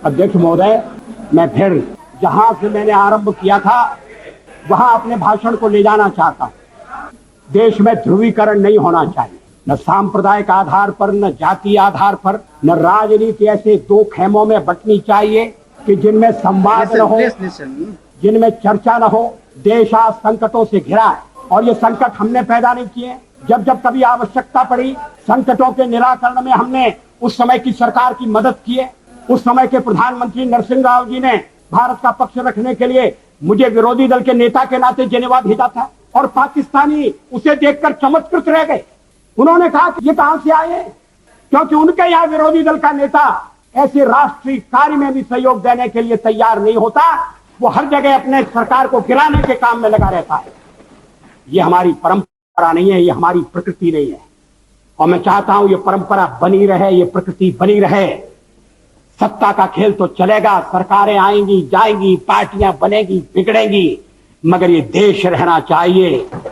अध्यक्ष महोदय, मैं फिर जहां से मैंने आरंभ किया था वहां अपने भाषण को ले जाना चाहता हूं। देश में ध्रुवीकरण नहीं होना चाहिए, न सांप्रदायिक आधार पर, न जातीय आधार पर, न राजनीति ऐसे दो खेमों में बंटनी चाहिए कि जिनमें संवाद न हो, जिनमें चर्चा न हो। देश आज संकटों से घिरा है और ये संकट हमने पैदा नहीं किए। जब जब कभी आवश्यकता पड़ी संकटों के निराकरण में हमने उस समय की सरकार की मदद की है। उस समय के प्रधानमंत्री नरसिंह राव जी ने भारत का पक्ष रखने के लिए मुझे विरोधी दल के नेता के नाते जेनेवा भेजा था और पाकिस्तानी उसे देखकर चमत्कृत रह गए। उन्होंने कहा कि ये कहां से आए, क्योंकि उनके यहाँ विरोधी दल का नेता ऐसे राष्ट्रीय कार्य में भी सहयोग देने के लिए तैयार नहीं होता। वो हर जगह अपने सरकार को गिराने के काम में लगा रहता है। ये हमारी परंपरा नहीं है, ये हमारी प्रकृति नहीं है और मैं चाहता हूं ये परंपरा बनी रहे, ये प्रकृति बनी रहे। सत्ता का खेल तो चलेगा, सरकारें आएंगी जाएंगी, पार्टियां बनेगी बिगड़ेंगी, मगर ये देश रहना चाहिए,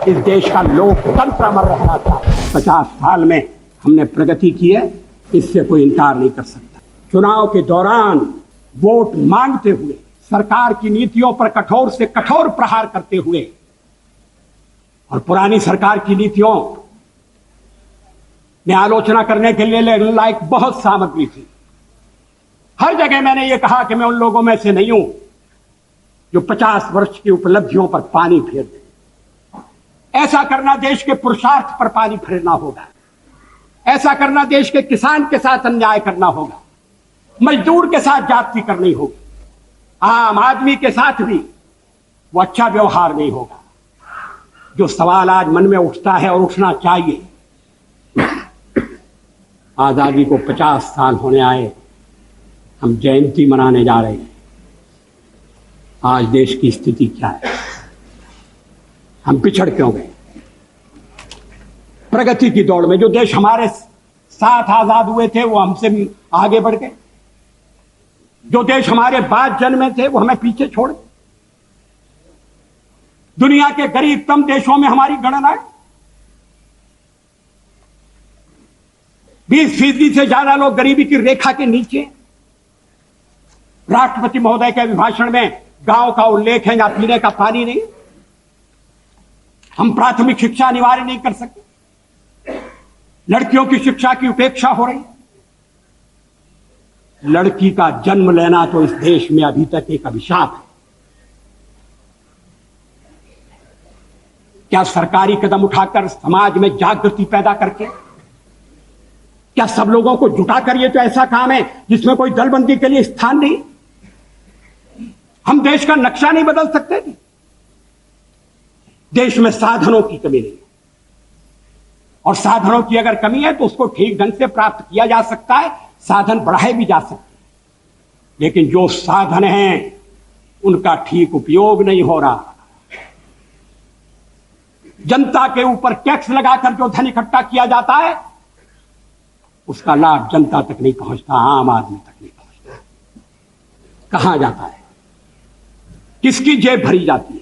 इस देश का लोकतंत्र अमर रहना चाहिए। 50 साल में हमने प्रगति की है, इससे कोई इनकार नहीं कर सकता। चुनाव के दौरान वोट मांगते हुए, सरकार की नीतियों पर कठोर से कठोर प्रहार करते हुए और पुरानी सरकार की नीतियों में आलोचना करने के लिए लायक बहुत सामग्री थी। हर जगह मैंने ये कहा कि मैं उन लोगों में से नहीं हूं जो 50 वर्ष की उपलब्धियों पर पानी फेर दे। ऐसा करना देश के पुरुषार्थ पर पानी फेरना होगा। ऐसा करना देश के किसान के साथ अन्याय करना होगा, मजदूर के साथ जाति करनी होगी, आम आदमी के साथ भी वो अच्छा व्यवहार नहीं होगा। जो सवाल आज मन में उठता है और उठना चाहिए, आजादी को 50 साल होने आए, हम जयंती मनाने जा रहे हैं। आज देश की स्थिति क्या है, हम पिछड़ क्यों गए? प्रगति की दौड़ में जो देश हमारे साथ आजाद हुए थे वो हमसे आगे बढ़ गए, जो देश हमारे बाद जन्मे थे वो हमें पीछे छोड़ गए। दुनिया के गरीबतम देशों में हमारी गणना है, 20% से ज्यादा लोग गरीबी की रेखा के नीचे। राष्ट्रपति महोदय के अभिभाषण में गांव का उल्लेख है, जहां पीने का पानी नहीं। हम प्राथमिक शिक्षा अनिवार्य नहीं कर सकते, लड़कियों की शिक्षा की उपेक्षा हो रही। लड़की का जन्म लेना तो इस देश में अभी तक एक अभिशाप है। क्या सरकारी कदम उठाकर समाज में जागृति पैदा करके, क्या सब लोगों को जुटाकर, ये तो ऐसा काम है जिसमें कोई दलबंदी के लिए स्थान नहीं। हम देश का नक्शा नहीं बदल सकते। देश में साधनों की कमी नहीं है और साधनों की अगर कमी है तो उसको ठीक ढंग से प्राप्त किया जा सकता है, साधन बढ़ाए भी जा सकते हैं। लेकिन जो साधन हैं उनका ठीक उपयोग नहीं हो रहा। जनता के ऊपर टैक्स लगाकर जो धन इकट्ठा किया जाता है उसका लाभ जनता तक नहीं पहुंचता, आम आदमी तक नहीं पहुंचता। कहां जाता है, किसकी जेब भरी जाती है,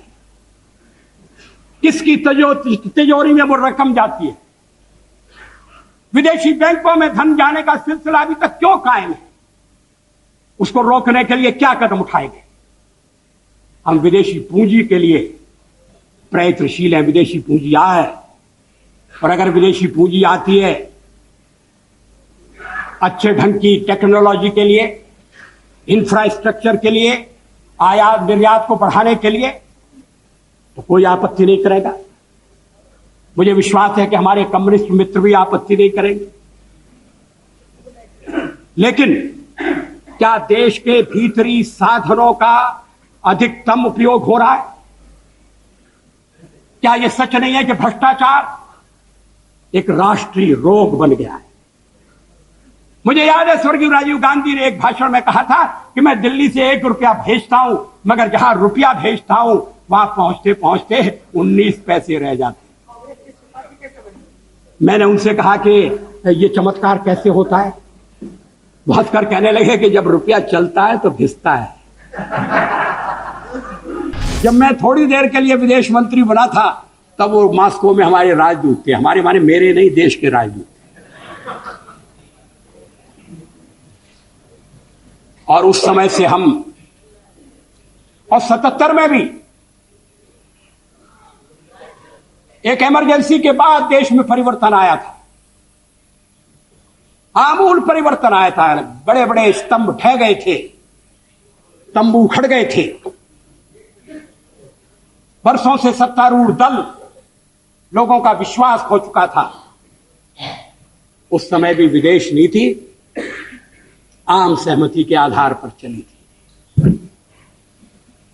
किसकी तिजोरी में वो रकम जाती है? विदेशी बैंकों में धन जाने का सिलसिला अभी तक क्यों कायम है? उसको रोकने के लिए क्या कदम उठाए गए? हम विदेशी पूंजी के लिए प्रयत्नशील हैं। विदेशी पूंजी आए और अगर विदेशी पूंजी आती है अच्छे ढंग की टेक्नोलॉजी के लिए, इंफ्रास्ट्रक्चर के लिए, आयात निर्यात को बढ़ाने के लिए, तो कोई आपत्ति नहीं करेगा। मुझे विश्वास है कि हमारे कम्युनिस्ट मित्र भी आपत्ति नहीं करेंगे। लेकिन क्या देश के भीतरी साधनों का अधिकतम उपयोग हो रहा है? क्या यह सच नहीं है कि भ्रष्टाचार एक राष्ट्रीय रोग बन गया है? मुझे याद है स्वर्गीय राजीव गांधी ने एक भाषण में कहा था कि मैं दिल्ली से 1 रुपया भेजता हूं, मगर जहां रुपया भेजता हूं वहां पहुंचते पहुंचते 19 पैसे रह जाते। मैंने उनसे कहा कि ये चमत्कार कैसे होता है? वो हंसकर कहने लगे कि जब रुपया चलता है तो भिसता है। जब मैं थोड़ी देर के लिए विदेश मंत्री बना था तब वो मॉस्को में हमारे राजदूत थे, हमारे माने मेरे नहीं, देश के राजदूत। और उस समय से हम, और 77 में भी एक इमरजेंसी के बाद देश में परिवर्तन आया था, आमूल परिवर्तन आया था। बड़े बड़े स्तंभ ढह गए थे, तंबू उखड़ गए थे। वर्षों से सत्तारूढ़ दल, लोगों का विश्वास खो चुका था। उस समय भी विदेश नीति आम सहमति के आधार पर चली थी।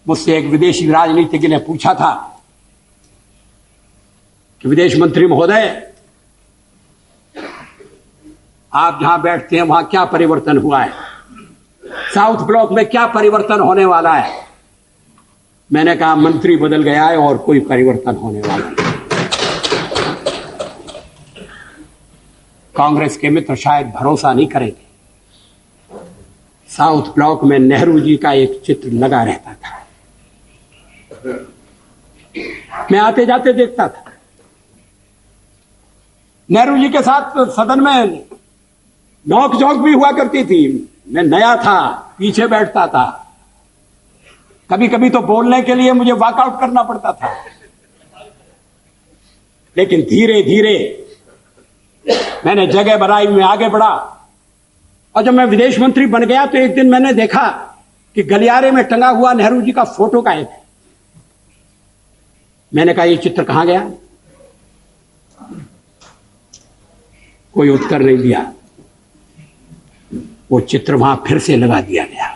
मुझसे एक विदेशी राजनीतिज्ञ ने पूछा था कि विदेश मंत्री महोदय, आप जहां बैठते हैं वहां क्या परिवर्तन हुआ है, साउथ ब्लॉक में क्या परिवर्तन होने वाला है? मैंने कहा मंत्री बदल गया है और कोई परिवर्तन होने वाला नहीं। कांग्रेस के मित्र शायद भरोसा नहीं करेंगे, साउथ ब्लॉक में नेहरू जी का एक चित्र लगा रहता था। मैं आते जाते देखता था। नेहरू जी के साथ सदन में नोक झोंक भी हुआ करती थी। मैं नया था, पीछे बैठता था। कभी कभी तो बोलने के लिए मुझे वॉकआउट करना पड़ता था। लेकिन धीरे धीरे मैंने जगह बनाई, मैं आगे बढ़ा। और जब मैं विदेश मंत्री बन गया तो एक दिन मैंने देखा कि गलियारे में टंगा हुआ नेहरू जी का फोटो गायब है। मैंने कहा ये चित्र कहां गया? कोई उत्तर नहीं दिया। वो चित्र वहां फिर से लगा दिया गया।